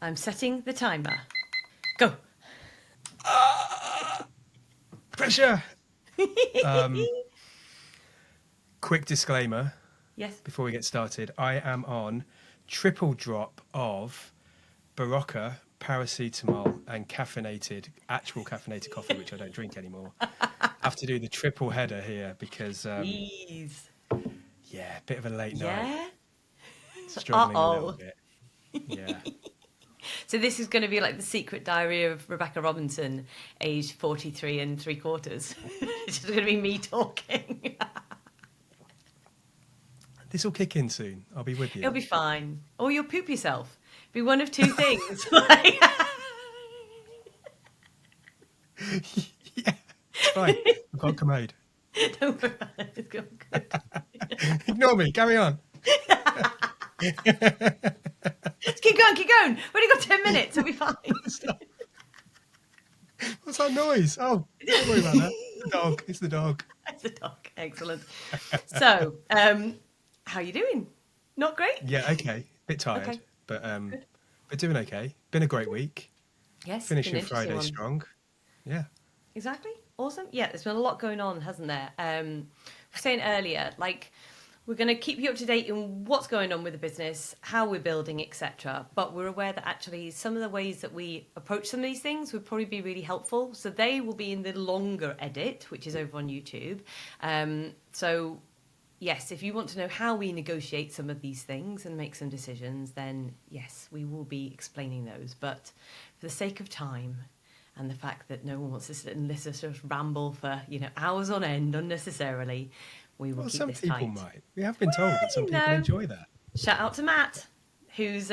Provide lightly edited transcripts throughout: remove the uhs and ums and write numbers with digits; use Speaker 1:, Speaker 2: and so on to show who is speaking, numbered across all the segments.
Speaker 1: I'm setting the timer. Go.
Speaker 2: Pressure! Quick disclaimer
Speaker 1: Yes.
Speaker 2: before we get started. I am on triple drop of Barocca, paracetamol, and actual caffeinated coffee, which I don't drink anymore. Have to do the triple header here because,
Speaker 1: Jeez.
Speaker 2: yeah, bit of a late night.
Speaker 1: Yeah.
Speaker 2: Struggling a little
Speaker 1: Uh-oh.
Speaker 2: bit. Yeah.
Speaker 1: So this is going to be like the secret diary of Rebecca Robinson, aged 43 and three quarters. It's just going to be me talking.
Speaker 2: This will kick in soon. I'll be with you.
Speaker 1: It'll be fine. Or you'll poop yourself. Be one of two things. Like,
Speaker 2: Yeah, it's fine. I've got a commode.
Speaker 1: don't worry about it. It's going good.
Speaker 2: Ignore me. Carry on.
Speaker 1: Keep going, keep going. We've only got 10 minutes. It'll be fine.
Speaker 2: What's that noise? Oh, don't worry about that. The dog. It's the dog.
Speaker 1: It's a dog. Excellent. So, how are you doing? Not great?
Speaker 2: Yeah, okay. Bit tired,
Speaker 1: Okay.
Speaker 2: but doing okay. Been a great week.
Speaker 1: Yes. It's been
Speaker 2: Finishing
Speaker 1: an interesting
Speaker 2: Friday
Speaker 1: one.
Speaker 2: strong. Yeah.
Speaker 1: Exactly. Awesome. Yeah, there's been a lot going on, hasn't there? We were saying earlier, like, we're going to keep you up to date in what's going on with the business, how we're building, etc. But we're aware that actually some of the ways that we approach some of these things would probably be really helpful. So they will be in the longer edit, which is over on YouTube. So yes, if you want to know how we negotiate some of these things and make some decisions, then yes, we will be explaining those. But for the sake of time and the fact that no one wants to sit and listen to us ramble for, hours on end unnecessarily, we will
Speaker 2: Well,
Speaker 1: keep
Speaker 2: some
Speaker 1: this
Speaker 2: people
Speaker 1: tight.
Speaker 2: might. We have been told that some
Speaker 1: You
Speaker 2: people
Speaker 1: know,
Speaker 2: enjoy that.
Speaker 1: shout out to Matt, who's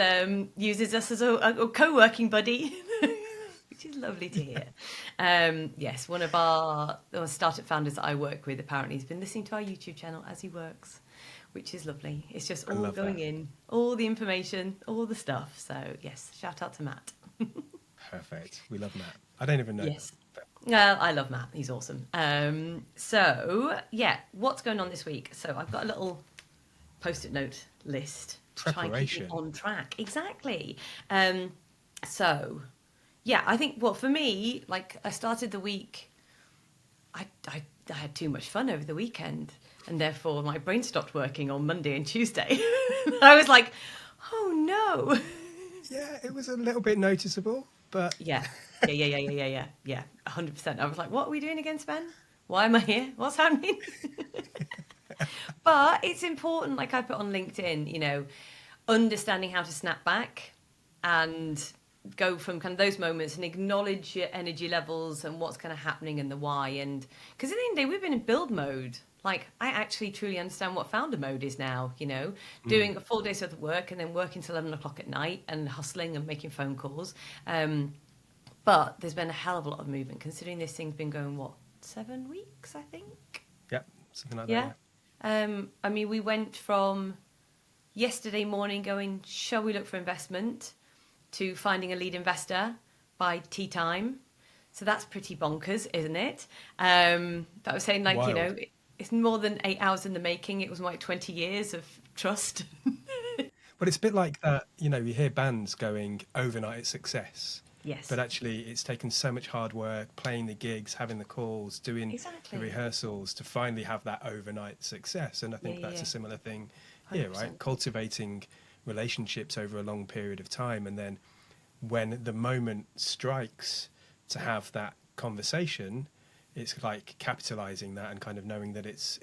Speaker 1: uses us as a co-working buddy, which is lovely to hear. Yes, one of our startup founders that I work with apparently has been listening to our YouTube channel as he works, which is lovely. It's just
Speaker 2: I
Speaker 1: all
Speaker 2: love
Speaker 1: going
Speaker 2: that.
Speaker 1: in, all the information, all the stuff. So yes, shout out to Matt.
Speaker 2: Perfect. We love Matt. I don't even know him.
Speaker 1: Yes.
Speaker 2: But
Speaker 1: I love Matt. He's awesome. So yeah, what's going on this week? So I've got a little post-it note list to try and keep me
Speaker 2: preparation.
Speaker 1: on track. Exactly. So yeah, I think, well, for me, like, I started the week, I had too much fun over the weekend, and therefore my brain stopped working on Monday and Tuesday. I was like, oh no.
Speaker 2: Yeah, it was a little bit noticeable, but
Speaker 1: Yeah, yeah, 100%. I was like, what are we doing against Ben? Why am I here? What's happening? But it's important, like I put on LinkedIn, understanding how to snap back and go from kind of those moments and acknowledge your energy levels and what's kind of happening and the why. And because at the end of the day, we've been in build mode. Like, I actually truly understand what founder mode is now, doing a full day's worth of work and then working till 11 o'clock at night and hustling and making phone calls. But there's been a hell of a lot of movement considering this thing's been going, 7 weeks, I think?
Speaker 2: yeah, something like
Speaker 1: Yeah.
Speaker 2: that.
Speaker 1: I mean, we went from yesterday morning going, shall we look for investment, to finding a lead investor by tea time. So that's pretty bonkers, isn't it? But I was saying, like,
Speaker 2: Wild.
Speaker 1: it's more than 8 hours in the making. It was more like 20 years of trust.
Speaker 2: But it's a bit like that, you hear bands going overnight success.
Speaker 1: Yes,
Speaker 2: But actually, it's taken so much hard work, playing the gigs, having the calls, doing the
Speaker 1: exactly.
Speaker 2: rehearsals to finally have that overnight success. And I
Speaker 1: Yeah,
Speaker 2: think
Speaker 1: yeah,
Speaker 2: that's
Speaker 1: yeah.
Speaker 2: a similar thing here, right?
Speaker 1: 100%.
Speaker 2: Cultivating relationships over a long period of time. And then when the moment strikes to
Speaker 1: Yeah,
Speaker 2: have that conversation, it's like capitalizing that and kind of knowing that it's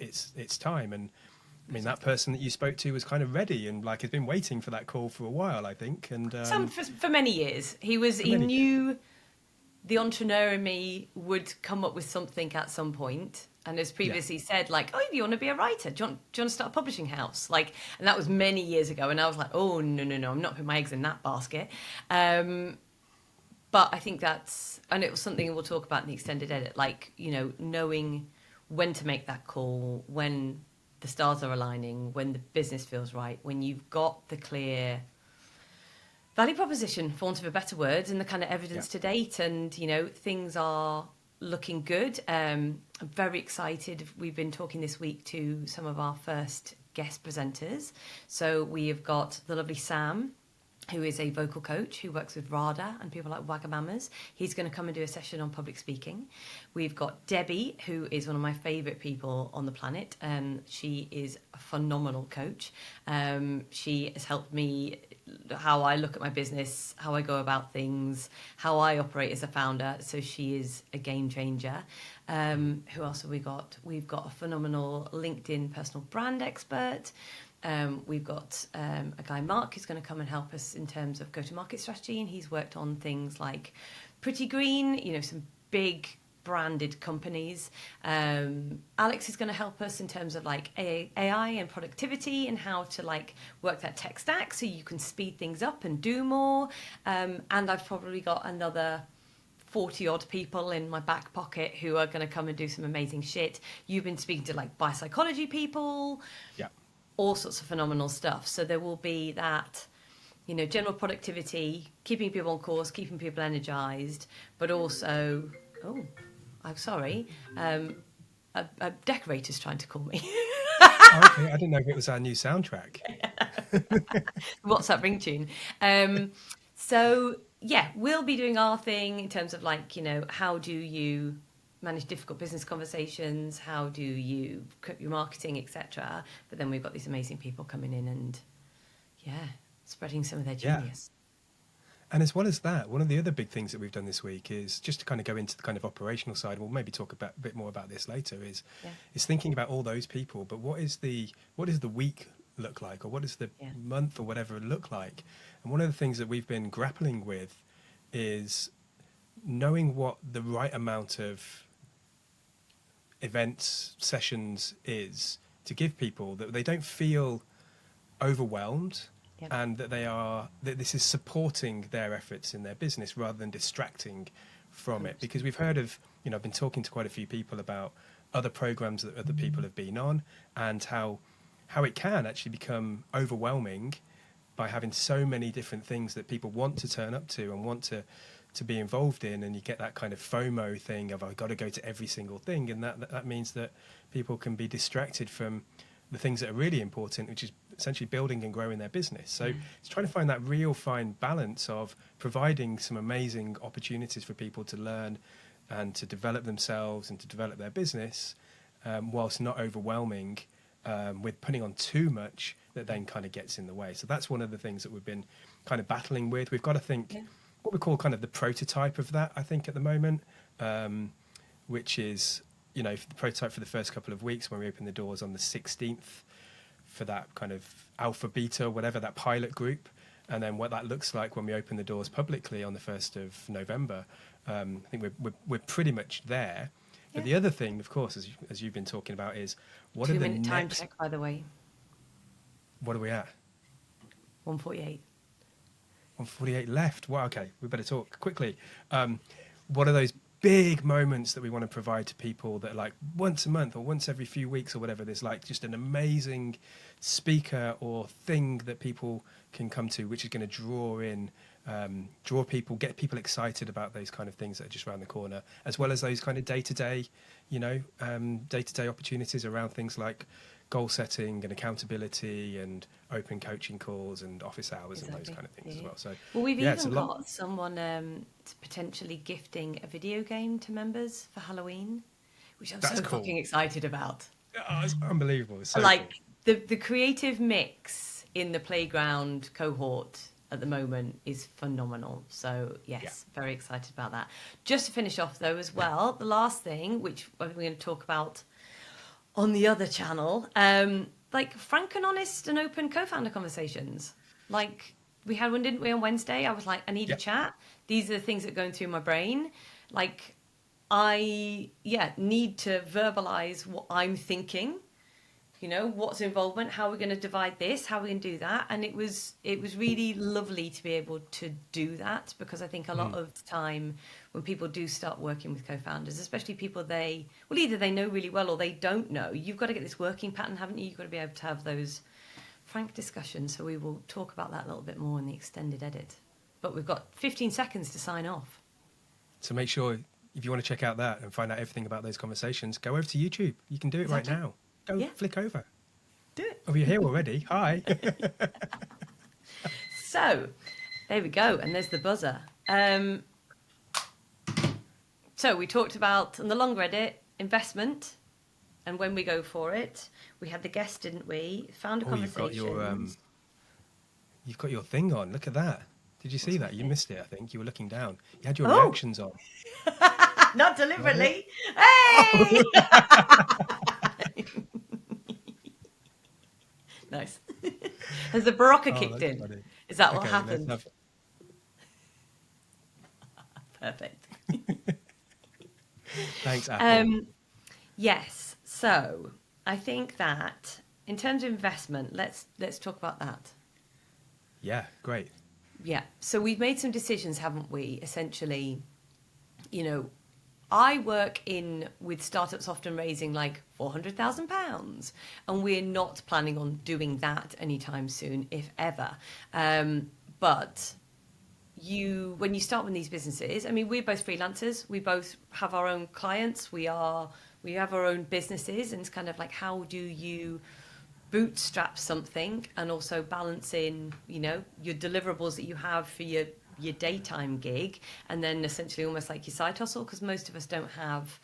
Speaker 2: time. And I mean, that
Speaker 1: precisely.
Speaker 2: person that you spoke to was kind of ready and like has been waiting for that call for a while, I think. And
Speaker 1: For many years.
Speaker 2: for
Speaker 1: He
Speaker 2: many years.
Speaker 1: knew the entrepreneur in me would come up with something at some point, and as
Speaker 2: Yeah.
Speaker 1: previously said, like, oh, do you want to be a writer, do you want to start a publishing house, like, and that was many years ago, and I was like, oh, no, I'm not putting my eggs in that basket. But I think and it was something we'll talk about in the extended edit, like, knowing when to make that call, when the stars are aligning, when the business feels right, when you've got the clear value proposition, for want of a better word, and the kind of
Speaker 2: Yeah.
Speaker 1: evidence to date, and things are looking good. I'm very excited. We've been talking this week to some of our first guest presenters. So we have got the lovely Sam, who is a vocal coach who works with RADA and people like Wagamamas. He's going to come and do a session on public speaking. We've got Debbie, who is one of my favourite people on the planet, and she is a phenomenal coach. She has helped me how I look at my business, how I go about things, how I operate as a founder. So she is a game changer. Who else have we got? We've got a phenomenal LinkedIn personal brand expert. We've got a guy, Mark, who's going to come and help us in terms of go-to-market strategy, and he's worked on things like Pretty Green, you know, some big branded companies. Alex is going to help us in terms of like AI and productivity and how to like work that tech stack so you can speed things up and do more. And I've probably got another 40 odd people in my back pocket who are going to come and do some amazing shit. You've been speaking to like biopsychology people.
Speaker 2: Yeah.
Speaker 1: All sorts of phenomenal stuff. So there will be that, you know, general productivity, keeping people on course, keeping people energized, but also, oh, I'm sorry, a decorator's trying to call me.
Speaker 2: Oh, okay, I didn't know if it was our new soundtrack.
Speaker 1: WhatsApp ringtune. So yeah, we'll be doing our thing in terms of like, you know, how do you manage difficult business conversations, how do you cook your marketing, etc. But then we've got these amazing people coming in and spreading some of their
Speaker 2: Yeah.
Speaker 1: genius.
Speaker 2: And as well as that, one of the other big things that we've done this week is just to kind of go into the kind of operational side. We'll maybe talk a bit more about this later. Is thinking about all those people, but what does the week look like, or what does the month or whatever look like? And one of the things that we've been grappling with is knowing what the right amount of events, sessions is to give people that they don't feel overwhelmed.
Speaker 1: Yep.
Speaker 2: And that this is supporting their efforts in their business rather than distracting from it. Because we've heard of, you know, I've been talking to quite a few people about other programs that other people have been on, and how it can actually become overwhelming by having so many different things that people want to turn up to and want to be involved in, and you get that kind of FOMO thing of I've got to go to every single thing, and that means that people can be distracted from the things that are really important, which is essentially building and growing their business. So it's trying to find that real fine balance of providing some amazing opportunities for people to learn and to develop themselves and to develop their business, whilst not overwhelming with putting on too much that then kind of gets in the way. So that's one of the things that we've been kind of battling with. We've got to think what we call kind of the prototype of that, I think, at the moment, which is, you know, the prototype for the first couple of weeks when we open the doors on the 16th for that kind of alpha, beta, whatever, that pilot group. And then what that looks like when we open the doors publicly on the 1st of November. I think we're pretty much there. But the other thing, of course, as you've been talking about, is what are the
Speaker 1: 2-minute time
Speaker 2: next...
Speaker 1: check, by the way.
Speaker 2: What are we at?
Speaker 1: 1:48.
Speaker 2: 1:48 left. Well, okay, we better talk quickly. What are those big moments that we want to provide to people that are like once a month or once every few weeks or whatever? There's like just an amazing speaker or thing that people can come to, which is going to draw people, get people excited about those kind of things that are just around the corner, as well as those kind of day-to-day, you know, day-to-day opportunities around things like goal setting and accountability and open coaching calls and office hours and those kind of things as well. So,
Speaker 1: we've even got someone potentially gifting a video game to members for Halloween, which I'm so cool. Fucking excited about.
Speaker 2: Oh, it's unbelievable. It's so
Speaker 1: like
Speaker 2: cool.
Speaker 1: the creative mix in the playground cohort at the moment is phenomenal. So yes, very excited about that. Just to finish off though as well, the last thing, which we're going to talk about on the other channel, like frank and honest and open co-founder conversations. Like we had one, didn't we, on Wednesday? I was like, I need a chat. These are the things that are going through my brain. Like I need to verbalize what I'm thinking. You know, what's involvement, how we're going to divide this, how we're going to do that. And it was really lovely to be able to do that, because I think a lot of the time when people do start working with co-founders, especially people either they know really well or they don't know, you've got to get this working pattern, haven't you? You've got to be able to have those frank discussions. So we will talk about that a little bit more in the extended edit. But we've got 15 seconds to sign off.
Speaker 2: So make sure, if you want to check out that and find out everything about those conversations, go over to YouTube. You can do it right now. Go flick over.
Speaker 1: Do it.
Speaker 2: Oh, you're here already. Hi.
Speaker 1: So, There we go. And there's the buzzer. So we talked about, on the longer edit, investment and when we go for it. We had the guest, didn't we? Founder
Speaker 2: Oh,
Speaker 1: conversations.
Speaker 2: you've got your thing on. Look at that. Did you see
Speaker 1: What's my
Speaker 2: that? You
Speaker 1: thing?
Speaker 2: missed it, I think. You were looking down. You had your
Speaker 1: Oh,
Speaker 2: reactions on.
Speaker 1: not
Speaker 2: Is that it?
Speaker 1: deliberately.
Speaker 2: Oh,
Speaker 1: Hey! Nice. Has the Barocca
Speaker 2: oh,
Speaker 1: kicked
Speaker 2: that's
Speaker 1: in?
Speaker 2: funny.
Speaker 1: Is that what
Speaker 2: Okay, let's
Speaker 1: happened?
Speaker 2: have.
Speaker 1: Perfect.
Speaker 2: Thanks, Apple.
Speaker 1: Yes. So I think that in terms of investment, let's talk about that.
Speaker 2: Yeah, great.
Speaker 1: Yeah. So we've made some decisions, haven't we? Essentially, you know, I work in with startups often raising like £400,000, and we're not planning on doing that anytime soon, if ever. But when you start with these businesses, I mean, we're both freelancers. We both have our own clients. We have our own businesses, and it's kind of like, how do you bootstrap something and also balance in, your deliverables that you have for your daytime gig, and then essentially almost like your side hustle, because most of us don't have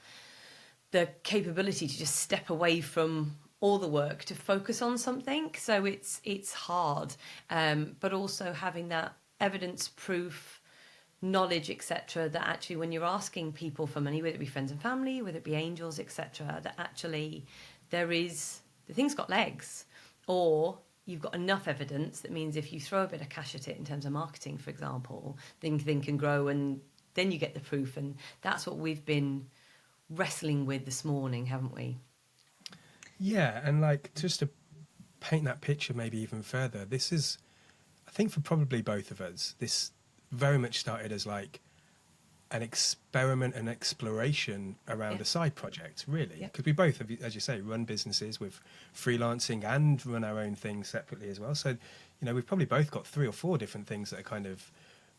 Speaker 1: the capability to just step away from all the work to focus on something. So it's hard, but also having that evidence, proof, knowledge, etc., that actually when you're asking people for money, whether it be friends and family, whether it be angels, etc., that actually the thing's got legs, or you've got enough evidence that means if you throw a bit of cash at it in terms of marketing, for example, then thing can grow, and then you get the proof. And that's what we've been wrestling with this morning, haven't we?
Speaker 2: Yeah, and like just to paint that picture maybe even further, this is, I think for probably both of us, this very much started as like an experiment and exploration around
Speaker 1: Yeah.
Speaker 2: a side project, really.
Speaker 1: Yeah.
Speaker 2: Because we both, have, as you say, run businesses with freelancing and run our own things separately as well. So, we've probably both got 3 or 4 different things that are kind of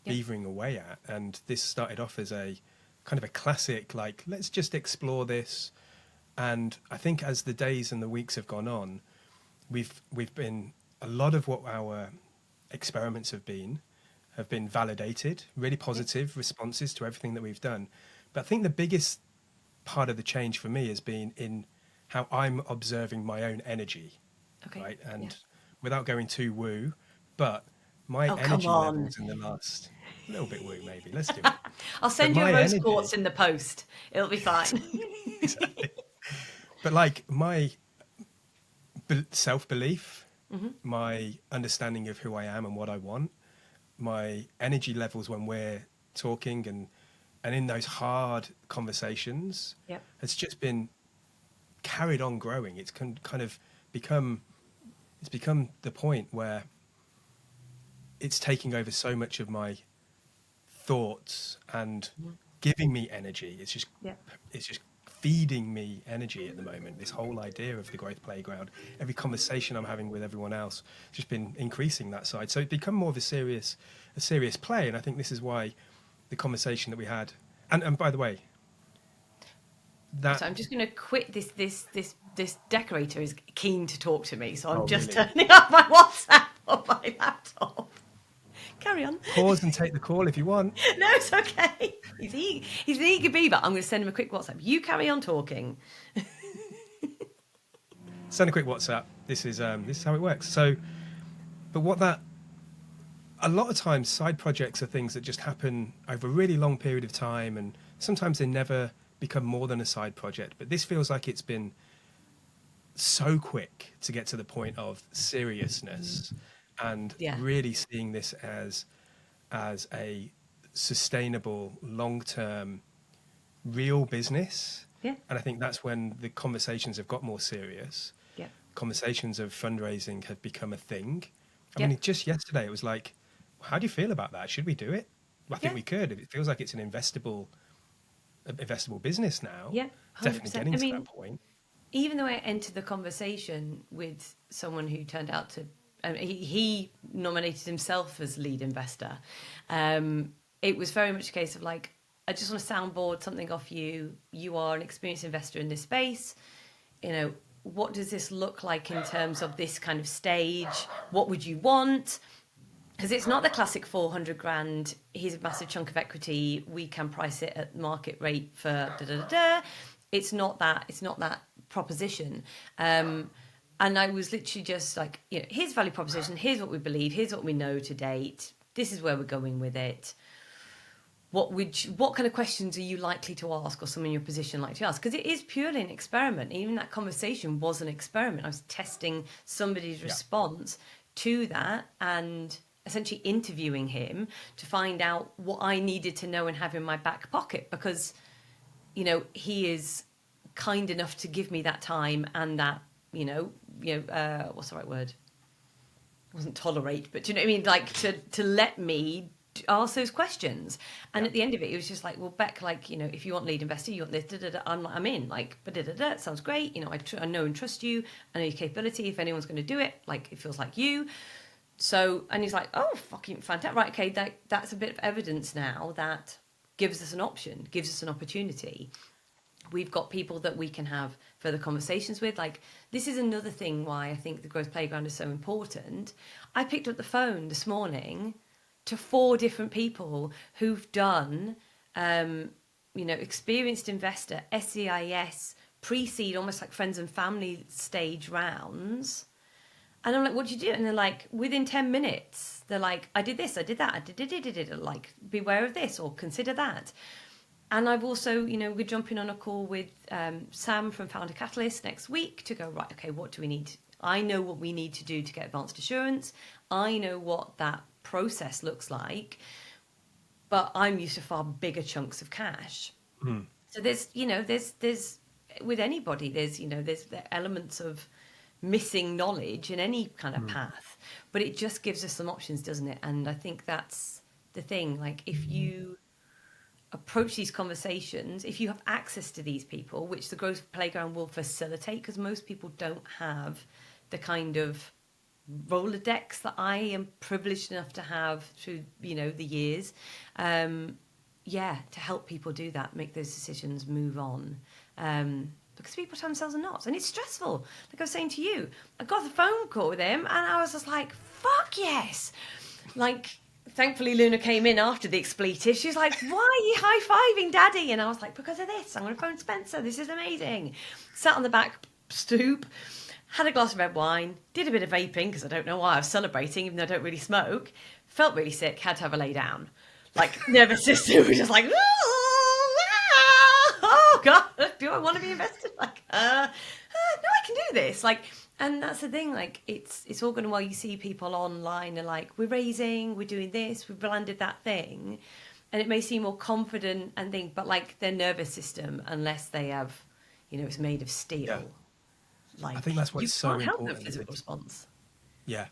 Speaker 1: Yeah.
Speaker 2: beavering away at. And this started off as a kind of a classic, like, let's just explore this. And I think as the days and the weeks have gone on, we've been, a lot of what our experiments have been validated, really positive responses to everything that we've done. But I think the biggest part of the change for me has been in how I'm observing my own energy,
Speaker 1: Okay.
Speaker 2: right?
Speaker 1: Yeah.
Speaker 2: And without going too woo, but my
Speaker 1: Oh, come
Speaker 2: energy
Speaker 1: on.
Speaker 2: levels in the last, a little bit woo maybe, let's do it.
Speaker 1: I'll
Speaker 2: But
Speaker 1: send you a
Speaker 2: my
Speaker 1: rose
Speaker 2: energy,
Speaker 1: quartz in the post. It'll be fine.
Speaker 2: exactly. But like my self-belief, my understanding of who I am and what I want, my energy levels when we're talking and in those hard conversations,
Speaker 1: Yep.
Speaker 2: has just been carried on growing. It's kind of become the point where it's taking over so much of my thoughts and giving me energy.
Speaker 1: Yeah.
Speaker 2: It's just feeding me energy at the moment. This whole idea of the growth playground, every conversation I'm having with everyone else, just been increasing that side. So it's become more of a serious play. And I think this is why the conversation that we had, and by the way, that
Speaker 1: So I'm just going to quit this decorator is keen to talk to me, so I'm
Speaker 2: oh
Speaker 1: just
Speaker 2: really,
Speaker 1: turning off my WhatsApp on my laptop. Carry on.
Speaker 2: pause and take the call if you want.
Speaker 1: No, it's okay. He's an eager beaver. I'm going to send him a quick WhatsApp. You carry on talking.
Speaker 2: Send a quick WhatsApp. This is how it works. So, but what that a lot of times side projects are things that just happen over a really long period of time, and sometimes they never become more than a side project. But this feels like it's been so quick to get to the point of seriousness and
Speaker 1: Yeah.
Speaker 2: really seeing this as a sustainable, long-term, real business.
Speaker 1: Yeah.
Speaker 2: And I think that's when the conversations have got more serious.
Speaker 1: Yeah.
Speaker 2: Conversations of fundraising have become a thing. I
Speaker 1: Yeah.
Speaker 2: mean, just yesterday it was like, how do you feel about that? Should we do it? Well, I think
Speaker 1: Yeah.
Speaker 2: we could. It feels like it's an investable business now.
Speaker 1: Yeah.
Speaker 2: Definitely
Speaker 1: 100%.
Speaker 2: getting
Speaker 1: I
Speaker 2: to that
Speaker 1: mean,
Speaker 2: point.
Speaker 1: even though I entered the conversation with someone who turned out to, he nominated himself as lead investor. It was very much a case of like, I just want to soundboard something off you. You are an experienced investor in this space. What does this look like in terms of this kind of stage? What would you want? Because it's not the classic 400 grand, here's a massive chunk of equity, we can price it at market rate for da da da da. It's not that proposition. And I was literally just like, here's value proposition, here's what we believe, here's what we know to date, this is where we're going with it. What kind of questions are you likely to ask, or someone in your position like to ask? Because it is purely an experiment. Even that conversation was an experiment. I was testing somebody's response to that and essentially interviewing him to find out what I needed to know and have in my back pocket, because he is kind enough to give me that time and that what's the right word? It wasn't tolerate, but do you know what I mean? Like to let me ask those questions. And at the end of it, it was just like, well, Beck, like, if you want lead investor, you want this, da, da, da, I'm in, like, but da, da, da, it sounds great. I know and trust you. I know your capability. If anyone's going to do it, like, it feels like you. So, and he's like, oh, fucking fantastic. Right, okay, that's a bit of evidence now that gives us an option, gives us an opportunity. We've got people that we can have further conversations with. Like, this is another thing why I think the Growth Playground is so important. I picked up the phone this morning to 4 different people who've done, experienced investor, SEIS, pre-seed, almost like friends and family stage rounds. And I'm like, what did you do? And they're like, within 10 minutes, they're like, I did this, I did that, I did, like, beware of this or consider that. And I've also, we're jumping on a call with Sam from Founder Catalyst next week to go, right, okay, what do we need? I know what we need to do to get advanced assurance. I know what that process looks like, but I'm used to far bigger chunks of cash. So there's with anybody, there's the elements of missing knowledge in any kind of path, but it just gives us some options, doesn't it? And I think that's the thing. Like, if you approach these conversations, if you have access to these people, which the Growth Playground will facilitate, because most people don't have the kind of Rolodex that I am privileged enough to have through the years, to help people do that, make those decisions, move on. Because people tell themselves are not, and it's stressful. Like I was saying to you, I got the phone call with him, and I was just like, "Fuck yes!" Like, thankfully, Luna came in after the expletive. She was like, "Why are you high-fiving Daddy?" And I was like, "Because of this. I'm going to phone Spencer. This is amazing." Sat on the back stoop, had a glass of red wine, did a bit of vaping because I don't know why I was celebrating, even though I don't really smoke. Felt really sick, had to have a lay down. Like, nervous system was just like, oh God, do I want to be invested? Like, no, I can do this. Like, and that's the thing. Like, it's all good and well. You see people online are like, we're raising, we're doing this, we've landed that thing, and it may seem more confident and think, but like their nervous system, unless they have, it's made of steel.
Speaker 2: Yeah.
Speaker 1: Like,
Speaker 2: I think that's what's so
Speaker 1: can't help
Speaker 2: important.
Speaker 1: the physical response.
Speaker 2: Yeah,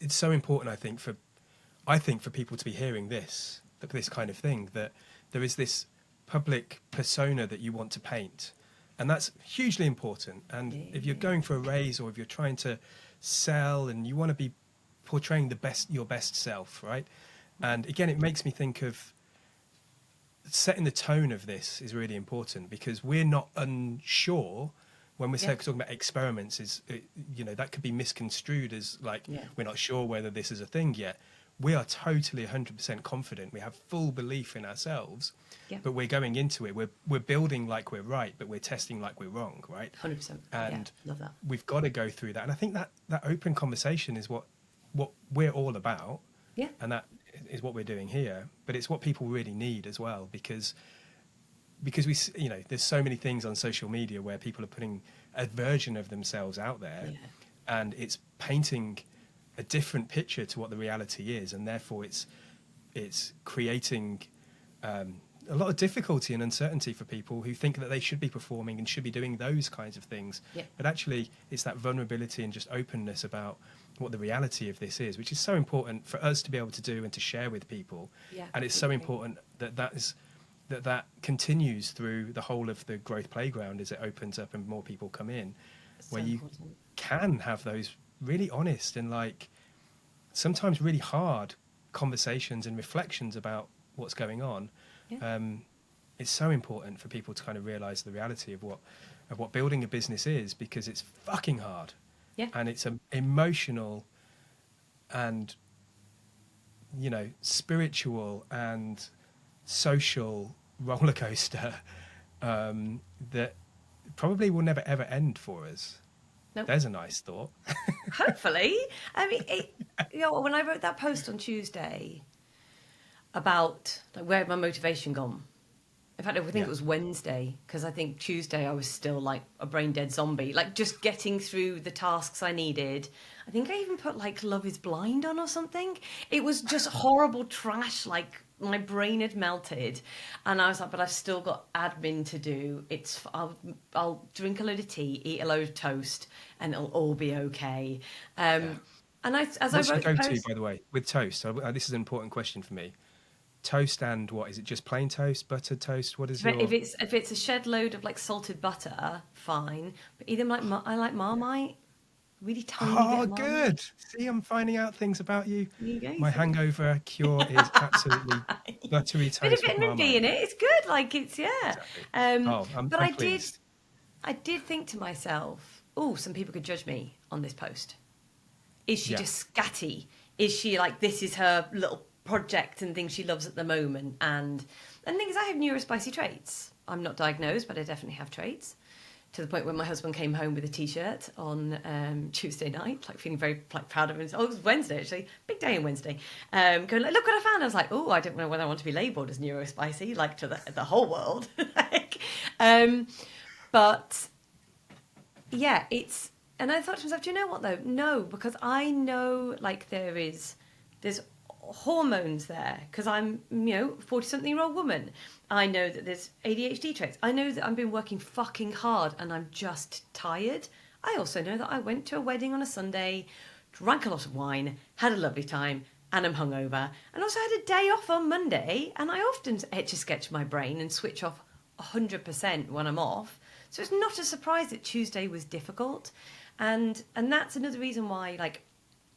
Speaker 2: it's so important. I think for people to be hearing this kind of thing, that there is this public persona that you want to paint, and that's hugely important. And if you're going for a raise, or if you're trying to sell, and you want to be portraying your best self, right? And again, it makes me think of setting the tone of this is really important, because we're not unsure when we're talking about experiments. That could be misconstrued as like, we're not sure whether this is a thing yet. We are totally 100% confident. We have full belief in ourselves, but we're going into it. We're building like we're right, but we're testing like we're wrong, right?
Speaker 1: 100%.
Speaker 2: And
Speaker 1: love that.
Speaker 2: we've got to go through that. And I think that open conversation is what we're all about.
Speaker 1: Yeah.
Speaker 2: And that is what we're doing here. But it's what people really need as well, because we, there's so many things on social media where people are putting a version of themselves out there, and it's painting a different picture to what the reality is, and therefore it's creating a lot of difficulty and uncertainty for people who think that they should be performing and should be doing those kinds of things. But actually, it's that vulnerability and just openness about what the reality of this is, which is so important for us to be able to do and to share with people. And it's so important that continues through the whole of the Growth Playground as it opens up and more people come in, where you can have those really honest and like sometimes really hard conversations and reflections about what's going on. It's so important for people to kind of realize the reality of what building a business is, because it's fucking hard. And it's emotional, and spiritual and social roller coaster that probably will never ever end for us.
Speaker 1: Nope.
Speaker 2: There's a nice thought.
Speaker 1: Hopefully. I mean, when I wrote that post on Tuesday about like where had my motivation gone. In fact, I think
Speaker 2: Yeah.
Speaker 1: it was Wednesday, because I think Tuesday I was still like a brain dead zombie, like just getting through the tasks I needed. I think I even put like Love is Blind on or something. It was just horrible trash. Like my brain had melted, and I was like, but I've still got admin to do. I'll drink a load of tea, eat a load of toast, and it'll all be okay.
Speaker 2: Yeah.
Speaker 1: And as I
Speaker 2: What's your
Speaker 1: wrote the
Speaker 2: go-to,
Speaker 1: post,
Speaker 2: by the way, with toast? This is an important question for me. Toast and what? Is it just plain toast, buttered toast? What is
Speaker 1: if
Speaker 2: your...
Speaker 1: it's a shed load of like salted butter, fine. But either like I like Marmite, really tiny bit
Speaker 2: Oh,
Speaker 1: of
Speaker 2: good.
Speaker 1: Marmite.
Speaker 2: See, I'm finding out things about you.
Speaker 1: There you go.
Speaker 2: My
Speaker 1: See,
Speaker 2: hangover cure is absolutely buttery
Speaker 1: bit of
Speaker 2: toast with
Speaker 1: vitamin B
Speaker 2: Marmite.
Speaker 1: in it. It's good. Like it's yeah.
Speaker 2: Exactly.
Speaker 1: Um,
Speaker 2: Oh,
Speaker 1: but
Speaker 2: I'm pleased.
Speaker 1: I did think to myself, oh, some people could judge me on this post. Is she
Speaker 2: Yeah.
Speaker 1: just scatty? Is she like this is her little project and thing she loves at the moment? And the thing is, I have neurospicy traits. I'm not diagnosed, but I definitely have traits. To the point where my husband came home with a T-shirt on Tuesday night, like feeling very like proud of himself. Oh, it was Wednesday actually, big day on Wednesday. Going like, look what I found. I was like, oh, I don't know whether I want to be labelled as neurospicy, like to the whole world. like, but yeah, it's. And I thought to myself, do you know what though? No, because I know like there's hormones there because I'm 40-something-year-old woman. I know that there's ADHD traits. I know that I've been working fucking hard and I'm just tired. I also know that I went to a wedding on a Sunday, drank a lot of wine, had a lovely time, and I'm hungover. And also had a day off on Monday, and I often etch a sketch my brain and switch off 100% when I'm off. So it's not a surprise that Tuesday was difficult. And that's another reason why, like,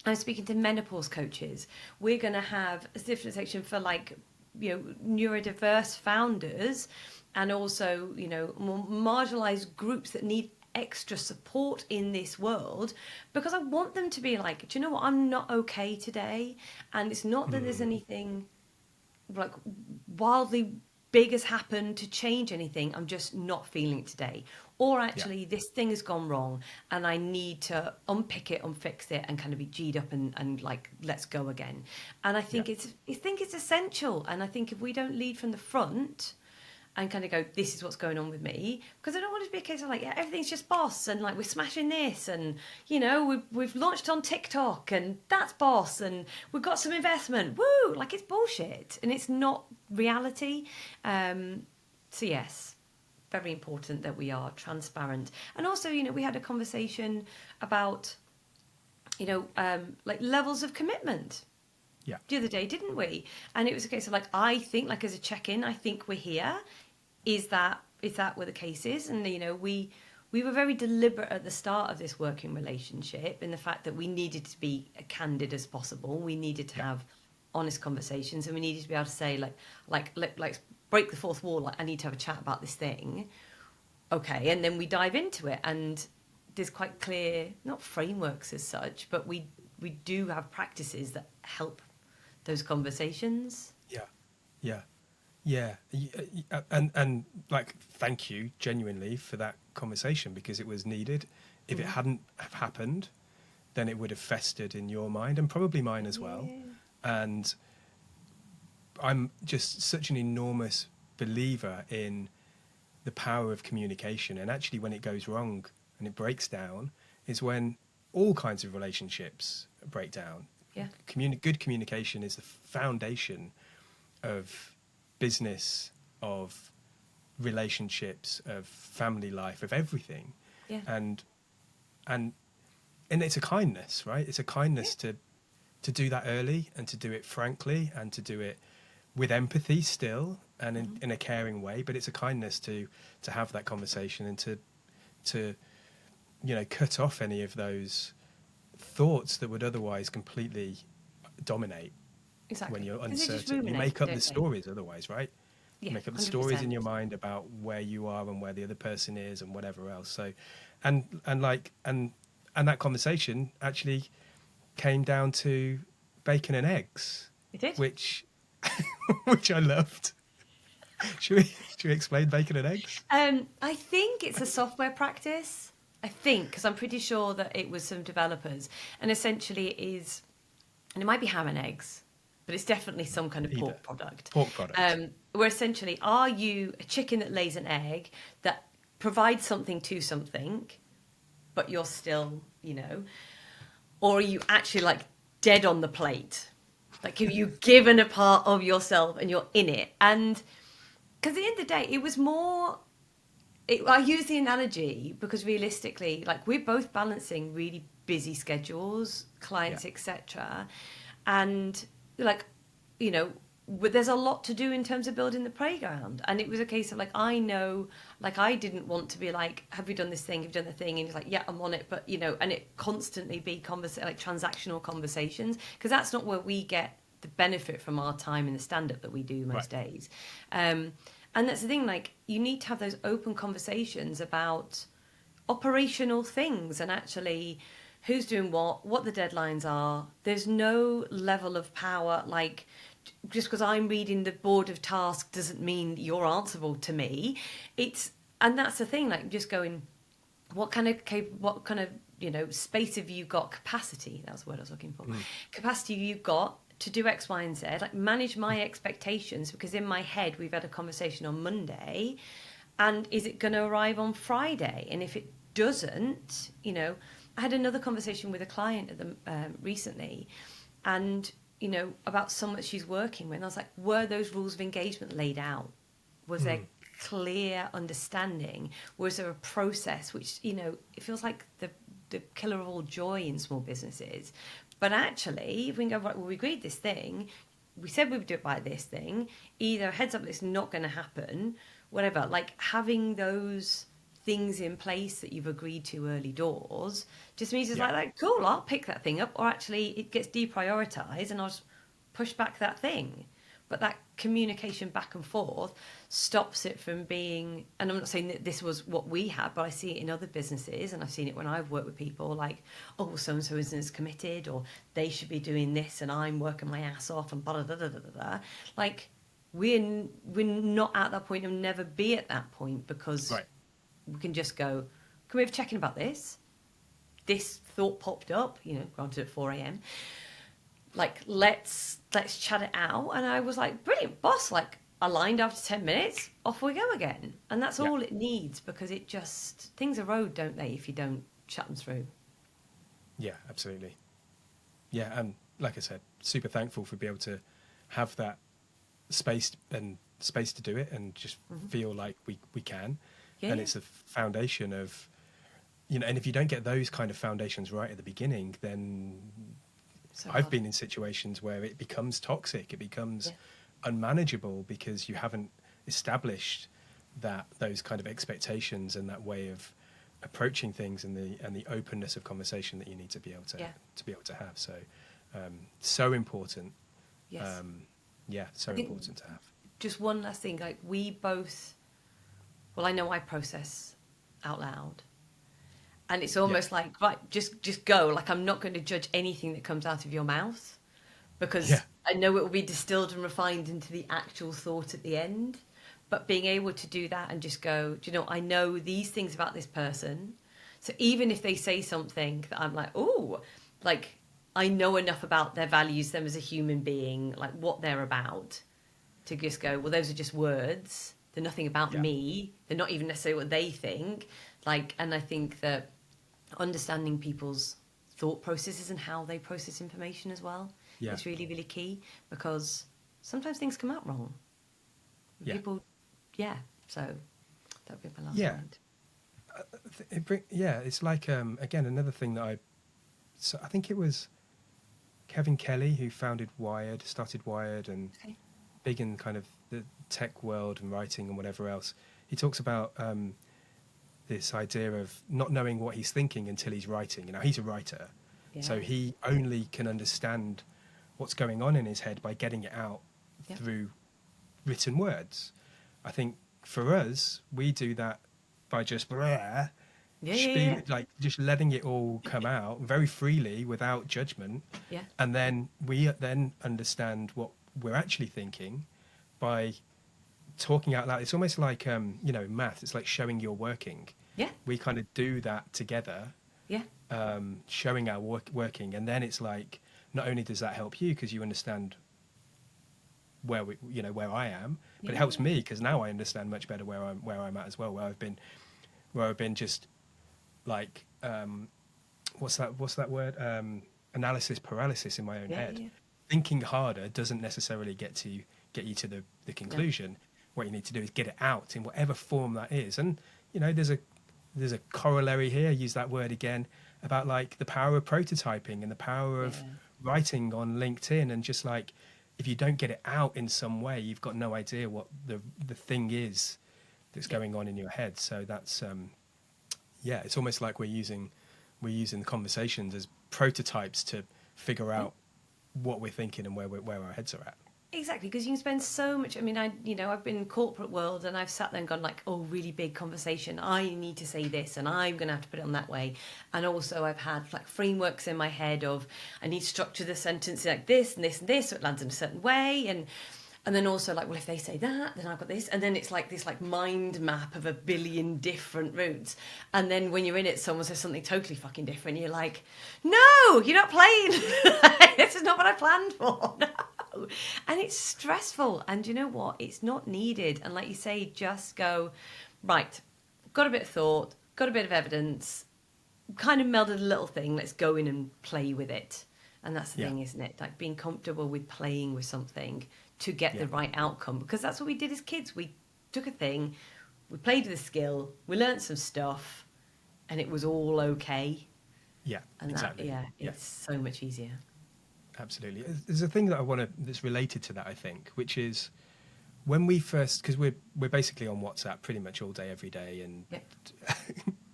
Speaker 1: I'm speaking to menopause coaches. We're going to have a different section for like, neurodiverse founders and also, more marginalized groups that need extra support in this world because I want them to be like, do you know what? I'm not okay today. And it's not that there's anything like wildly big has happened to change anything. I'm just not feeling it today. Or
Speaker 2: Yeah.
Speaker 1: actually, this thing has gone wrong and I need to unpick it, unfix it, and kind of be G'd up and like, let's go again. And I
Speaker 2: Yeah.
Speaker 1: think it's essential. And I think if we don't lead from the front and kind of go, this is what's going on with me, because I don't want it to be a case of like, yeah, everything's just boss and like we're smashing this and we've launched on TikTok and that's boss and we've got some investment, woo, like it's bullshit and it's not reality. So yes, very important that we are transparent. And also, we had a conversation about like levels of commitment
Speaker 2: Yeah.
Speaker 1: the other day, didn't we? And it was a case of like, I think like as a check-in, I think we're here. Is that what the case is? And we were very deliberate at the start of this working relationship in the fact that we needed to be candid as possible. We needed to
Speaker 2: Yeah.
Speaker 1: have honest conversations, and we needed to be able to say like break the fourth wall. Like I need to have a chat about this thing. Okay, and then we dive into it, and there's quite clear not frameworks as such, but we do have practices that help those conversations.
Speaker 2: Yeah. Yeah. Yeah, and like, thank you genuinely for that conversation because it was needed. If it hadn't have happened, then it would have festered in your mind and probably mine as well.
Speaker 1: Yeah.
Speaker 2: And I'm just such an enormous believer in the power of communication. And actually, when it goes wrong and it breaks down, is when all kinds of relationships break down.
Speaker 1: Yeah.
Speaker 2: Good communication is the foundation of business, of relationships, of family life, of everything.
Speaker 1: Yeah.
Speaker 2: And and it's a kindness, right? It's a kindness to do that early and to do it frankly and to do it with empathy still and in a caring way. But it's a kindness to have that conversation and to cut off any of those thoughts that would otherwise completely dominate
Speaker 1: Exactly.
Speaker 2: when you're
Speaker 1: 'Cause they just
Speaker 2: uncertain. You
Speaker 1: ruminate,
Speaker 2: make up
Speaker 1: don't
Speaker 2: the
Speaker 1: they?
Speaker 2: stories otherwise, right?
Speaker 1: Yeah,
Speaker 2: You make up the stories in
Speaker 1: 100%.
Speaker 2: your mind about where you are and where the other person is and whatever else. So, and that conversation actually came down to bacon and eggs.
Speaker 1: It did.
Speaker 2: which which I loved. Should we explain bacon and eggs?
Speaker 1: I think it's a software practice. I think, because I'm pretty sure that it was some developers, and essentially it is, and it might be ham and eggs, but it's definitely some kind of
Speaker 2: Either.
Speaker 1: pork product.
Speaker 2: Pork product.
Speaker 1: Where essentially, are you a chicken that lays an egg that provides something to something, but you're still, or are you actually like dead on the plate? Like, have you given a part of yourself and you're in it? And because at the end of the day, it was more. I use the analogy because realistically, like we're both balancing really busy schedules, clients,
Speaker 2: Yeah.
Speaker 1: etc., and like, there's a lot to do in terms of building the playground. And it was a case of like I know, like I didn't want to be like, have you done this thing? Have you done the thing? And he's like, yeah, I'm on it, but and it constantly be like transactional conversations because that's not where we get the benefit from our time in the stand-up that we do most
Speaker 2: Right.
Speaker 1: days. And that's the thing, like, you need to have those open conversations about operational things and actually who's doing what the deadlines are. There's no level of power, like, just because I'm reading the board of tasks doesn't mean you're answerable to me. And that's the thing, like, just going, what kind of space have you got, capacity, that was the word I was looking for, capacity have you got to do X, Y, and Z, like manage my expectations, because in my head we've had a conversation on Monday, and is it going to arrive on Friday? And if it doesn't, I had another conversation with a client recently, and about someone that she's working with, and I was like, were those rules of engagement laid out? Was there clear understanding? Was there a process? Which it feels like the killer of all joy in small businesses. But actually, if we can go, right, well, we agreed this thing, we said we would do it by this thing, either heads up, it's not going to happen, whatever. Like having those things in place that you've agreed to early doors just means it's
Speaker 2: Yeah.
Speaker 1: like, cool, I'll pick that thing up, or actually it gets deprioritized and I'll just push back that thing. But that communication back and forth stops it from being, and I'm not saying that this was what we had, but I see it in other businesses, and I've seen it when I've worked with people like, oh, so-and-so isn't as committed, or they should be doing this and I'm working my ass off, and blah, blah, blah, blah, blah. Like, we're not at that point, and never be at that point, because
Speaker 2: Right.
Speaker 1: we can just go, can we have a check-in about this? This thought popped up, granted at 4 a.m. Like, let's chat it out. And I was like, brilliant, boss. Like, aligned after 10 minutes, off we go again. And that's
Speaker 2: Yeah.
Speaker 1: all it needs, because it just, things erode, don't they, if you don't chat them through.
Speaker 2: Yeah, absolutely. Yeah, and like I said, super thankful for being able to have that space to do it and just feel like we can.
Speaker 1: Yeah,
Speaker 2: And
Speaker 1: yeah.
Speaker 2: it's a foundation of, and if you don't get those kind of foundations right at the beginning, then
Speaker 1: So
Speaker 2: I've
Speaker 1: hard.
Speaker 2: been in situations where it becomes toxic, it becomes
Speaker 1: Yeah.
Speaker 2: unmanageable because you haven't established those kind of expectations and that way of approaching things and the openness of conversation that you need to be able to
Speaker 1: Yeah.
Speaker 2: have. So so important.
Speaker 1: Yes.
Speaker 2: So
Speaker 1: I think
Speaker 2: important to have.
Speaker 1: just one last thing, like we both, well, I know I process out loud. And it's almost like, right, just go. Like, I'm not going to judge anything that comes out of your mouth, because
Speaker 2: Yeah.
Speaker 1: I know it will be distilled and refined into the actual thought at the end. But being able to do that and just go, do you know, I know these things about this person. So even if they say something that I'm like, oh, like, I know enough about their values, them as a human being, like what they're about, to just go, well, those are just words. They're nothing about
Speaker 2: Yeah.
Speaker 1: me. They're not even necessarily what they think. Like, and I think that understanding people's thought processes and how they process information as well
Speaker 2: Yeah.
Speaker 1: is really, really key, because sometimes things come out wrong.
Speaker 2: Yeah.
Speaker 1: People, so that would be my last
Speaker 2: Yeah.
Speaker 1: point.
Speaker 2: It's like again another thing that I think it was Kevin Kelly who started Wired, and
Speaker 1: Okay.
Speaker 2: big in kind of the tech world and writing and whatever else. He talks about this idea of not knowing what he's thinking until he's writing. He's a writer, so
Speaker 1: Yeah.
Speaker 2: he only can understand what's going on in his head by getting it out
Speaker 1: Yeah.
Speaker 2: through written words. I think for us, we do that by just
Speaker 1: Yeah, yeah,
Speaker 2: like just letting it all come out very freely without judgment,
Speaker 1: yeah,
Speaker 2: and then we then understand what we're actually thinking by talking out loud. It's almost like math. It's like showing you're working.
Speaker 1: yeah,
Speaker 2: We kind of do that together,
Speaker 1: yeah,
Speaker 2: showing our working, and then it's like not only does that help you because you understand where I am, but it
Speaker 1: yeah,
Speaker 2: helps me because now I understand much better where I'm at as well. Where I've been just like what's that word, analysis paralysis in my own
Speaker 1: yeah,
Speaker 2: head.
Speaker 1: yeah.
Speaker 2: Thinking harder doesn't necessarily get you to the
Speaker 1: No.
Speaker 2: conclusion. What you need to do is get it out in whatever form that is. And there's a corollary here, use that word again, about like the power of prototyping and the power
Speaker 1: Yeah.
Speaker 2: of writing on LinkedIn, and just like if you don't get it out in some way, you've got no idea what the thing is that's
Speaker 1: Yeah.
Speaker 2: going on in your head. So that's it's almost like we're using the conversations as prototypes to figure
Speaker 1: Yeah.
Speaker 2: out what we're thinking and where our heads are at.
Speaker 1: Exactly, because you can spend so much. I mean, I've been in corporate world, and I've sat there and gone like, "Oh, really big conversation. I need to say this, and I'm going to have to put it on that way." And also, I've had like frameworks in my head of I need to structure the sentence like this and this and this, so it lands in a certain way, and then also like, well, if they say that, then I've got this, and then it's like this like mind map of a billion different routes. And then when you're in it, someone says something totally fucking different. You're like, "No, you're not playing. This is not what I planned for." No. And it's stressful. And you know what? It's not needed. And like you say, just go, right, got a bit of thought, got a bit of evidence, kind of melded a little thing. Let's go in and play with it. And that's the
Speaker 2: Yeah,
Speaker 1: thing, isn't it? Like being comfortable with playing with something to get
Speaker 2: yeah,
Speaker 1: the right outcome. Because that's what we did as kids. We took a thing, we played with a skill, we learnt some stuff, and it was all okay.
Speaker 2: yeah,
Speaker 1: And that,
Speaker 2: exactly.
Speaker 1: yeah,
Speaker 2: Yeah,
Speaker 1: it's so much easier.
Speaker 2: absolutely. There's a thing that I want to that's related to that, I think, which is when we first, because we're basically on WhatsApp pretty much all day, every day, and
Speaker 1: Yeah.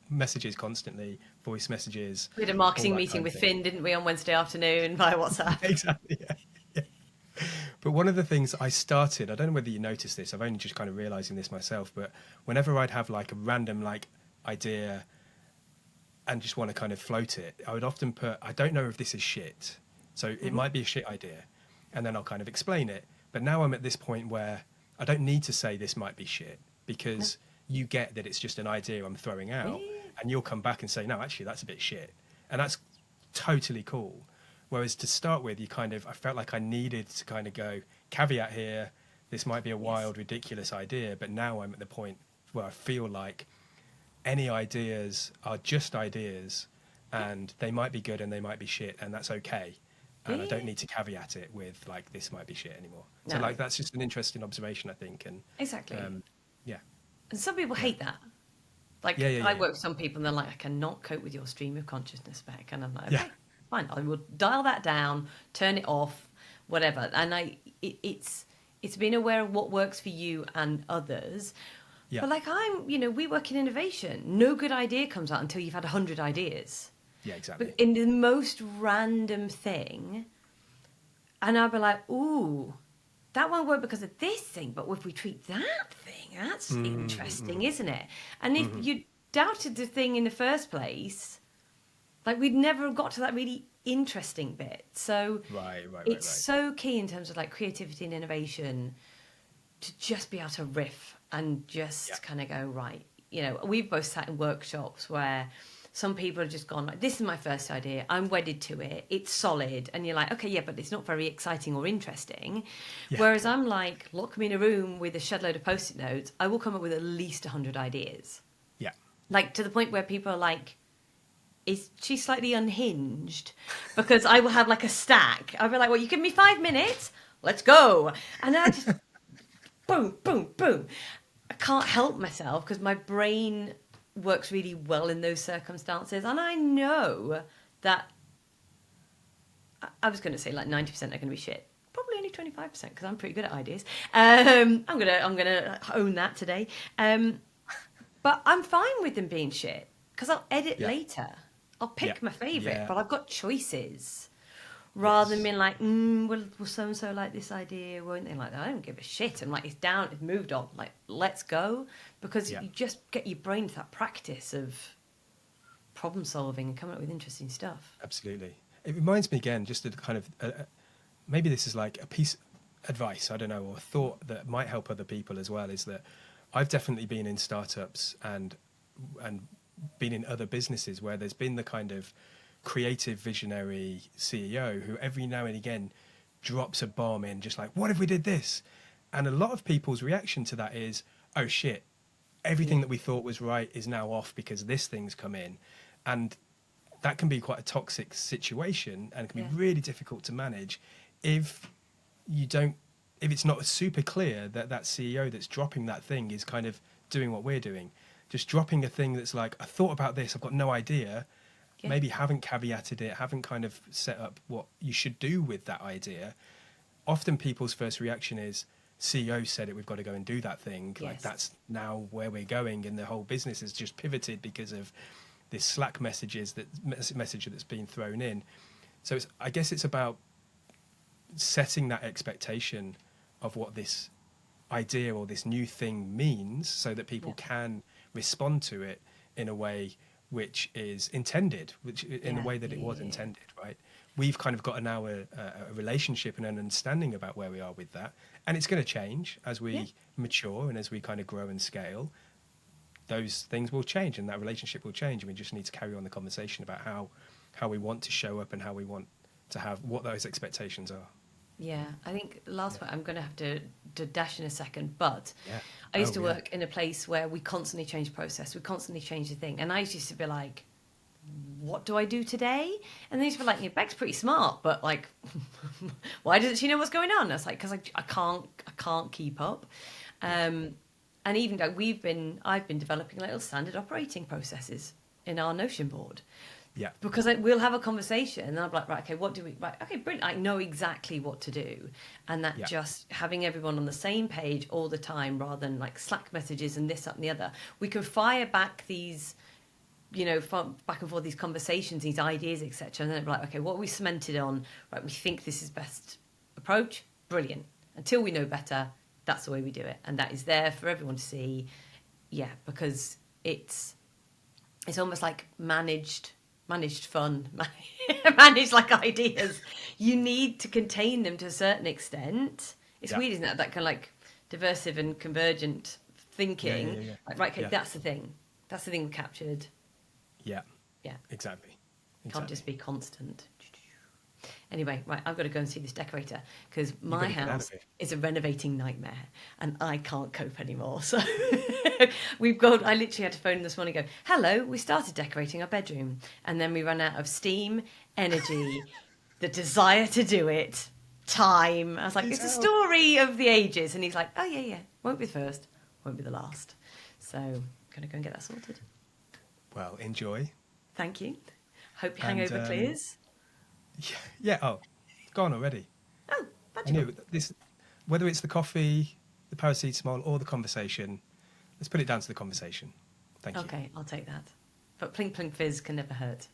Speaker 2: messages constantly, voice messages,
Speaker 1: We had a
Speaker 2: all
Speaker 1: marketing
Speaker 2: that
Speaker 1: meeting
Speaker 2: kind of
Speaker 1: with
Speaker 2: thing.
Speaker 1: Finn, didn't we, on Wednesday afternoon via WhatsApp?
Speaker 2: Exactly. Yeah. Yeah. But one of the things I started, I don't know whether you noticed this, I've only just kind of realizing this myself, but whenever I'd have like a random like idea and just want to kind of float it, I would often put, I don't know if this is shit. So it
Speaker 1: Hmm.
Speaker 2: might be a shit idea. And then I'll kind of explain it. But now I'm at this point where I don't need to say this might be shit
Speaker 1: No.
Speaker 2: because you get that it's just an idea I'm throwing out.
Speaker 1: Yeah.
Speaker 2: And you'll come back and say, no, actually, that's a bit shit. And that's totally cool. Whereas to start with, I felt like I needed to kind of go, caveat here, this might be a
Speaker 1: Yes.
Speaker 2: wild, ridiculous idea. But now I'm at the point where I feel like any ideas are just ideas,
Speaker 1: Yeah.
Speaker 2: and they might be good and they might be shit, and that's okay. And I don't
Speaker 1: Yeah.
Speaker 2: need to caveat it with like this might be shit anymore. So
Speaker 1: No.
Speaker 2: like that's just an interesting observation, I think. And
Speaker 1: Exactly.
Speaker 2: yeah,
Speaker 1: And some people
Speaker 2: yeah,
Speaker 1: hate that. Like
Speaker 2: yeah, yeah,
Speaker 1: I
Speaker 2: yeah,
Speaker 1: work with some people and they're like, I cannot cope with your stream of consciousness, Beck. And I'm like,
Speaker 2: yeah,
Speaker 1: okay, fine. I will dial that down, turn it off, whatever. And it's being aware of what works for you and others.
Speaker 2: yeah,
Speaker 1: But like we work in innovation. No good idea comes out until you've had 100 ideas.
Speaker 2: yeah,
Speaker 1: But
Speaker 2: exactly.
Speaker 1: in the most random thing, and I'll be like, ooh, that won't work because of this thing. But if we treat that thing, that's interesting,
Speaker 2: Mm-hmm,
Speaker 1: isn't it? And if
Speaker 2: mm-hmm.
Speaker 1: you doubted the thing in the first place, like we'd never have got to that really interesting bit. So
Speaker 2: Right, right, right,
Speaker 1: it's
Speaker 2: right.
Speaker 1: so key in terms of like creativity and innovation to just be able to riff and
Speaker 2: Yeah,
Speaker 1: just kind of go, right. We've both sat in workshops where some people have just gone like, this is my first idea, I'm wedded to it, it's solid, and you're like, okay, yeah, but it's not very exciting or interesting.
Speaker 2: yeah,
Speaker 1: Whereas I'm like, lock me in a room with a shed load of post-it notes, I will come up with at least 100 ideas,
Speaker 2: yeah,
Speaker 1: like to the point where people are like, is she slightly unhinged? Because I will have like a stack. I'll be like, well, you give me 5 minutes, let's go. And I just boom, boom, boom. I can't help myself because my brain works really well in those circumstances. And I know that I was going to say like 90% are going to be shit. Probably only 25% because I'm pretty good at ideas. I'm gonna own that today. But I'm fine with them being shit because I'll edit
Speaker 2: yeah,
Speaker 1: later. I'll
Speaker 2: yeah,
Speaker 1: pick my favourite,
Speaker 2: yeah.
Speaker 1: but I've got choices. Rather than
Speaker 2: Yes.
Speaker 1: being like, will so and so like this idea? Won't they like that? I don't give a shit. I'm like, it's down, it's moved on. Like, let's go, because
Speaker 2: Yeah,
Speaker 1: you just get your brain to that practice of problem solving and coming up with interesting stuff.
Speaker 2: Absolutely. It reminds me again, just to kind of maybe this is like a piece of advice, I don't know, or a thought that might help other people as well, is that I've definitely been in startups and been in other businesses where there's been the kind of creative visionary CEO who every now and again drops a bomb in, just like, what if we did this? And a lot of people's reaction to that is, oh shit, everything that we thought was right is now off because this thing's come in. And that can be quite a toxic situation and can be really difficult to manage if it's not super clear that that CEO that's dropping that thing is kind of doing what we're doing. Just dropping a thing that's like, I thought about this, I've got no idea, maybe haven't caveated it, haven't kind of set up what you should do with that idea. Often people's first reaction is, CEO said it, we've got to go and do that thing. Like that's now where we're going, and the whole business has just pivoted because of this Slack message that's been thrown in. So I guess it's about setting that expectation of what this idea or this new thing means, so that people can respond to it in a way which is intended, in the way that it was intended, right? We've kind of got now a relationship and an understanding about where we are with that. And it's going to change as we mature and as we kind of grow and scale. Those things will change and that relationship will change. And we just need to carry on the conversation about how we want to show up and how we want to have, what those expectations are.
Speaker 1: Yeah, I think last point, I'm going to have to dash in a second, but I used to work in a place where we constantly change process, we constantly change the thing. And I used to be like, what do I do today? And they used to be like, your Beck's pretty smart, but like, why doesn't she know what's going on? I was like, because I can't keep up. And even like I've been developing little standard operating processes in our Notion board.
Speaker 2: Yeah.
Speaker 1: Because we'll have a conversation and I'm like, right, okay, what do we, right, okay, brilliant. I know exactly what to do. And that just having everyone on the same page all the time, rather than like Slack messages and this, that and the other, we can fire back these, back and forth, these conversations, these ideas, etc. And then it'll be like, okay, what are we cemented on? Right, we think this is best approach. Brilliant. Until we know better, that's the way we do it. And that is there for everyone to see. Yeah, because it's almost like managed fun, managed like ideas. You need to contain them to a certain extent. It's weird, isn't it? That kind of like diversive and convergent thinking.
Speaker 2: Yeah.
Speaker 1: Like, right, okay, that's the thing. That's the thing we captured.
Speaker 2: Yeah.
Speaker 1: Yeah.
Speaker 2: Exactly.
Speaker 1: Can't just be constant. Anyway, right, I've got to go and see this decorator because my house is a renovating nightmare and I can't cope anymore. So I literally had to phone this morning and go, hello, we started decorating our bedroom and then we ran out of steam, energy, the desire to do it, time. I was like, it's a story of the ages. And he's like, oh yeah, won't be the first, won't be the last. So I'm going to go and get that sorted.
Speaker 2: Well, enjoy.
Speaker 1: Thank you. Hope your hangover clears.
Speaker 2: Yeah. Oh, gone already.
Speaker 1: Oh,
Speaker 2: I knew this. Whether it's the coffee, the paracetamol, or the conversation, let's put it down to the conversation. Thank you.
Speaker 1: Okay, I'll take that. But plink plink fizz can never hurt.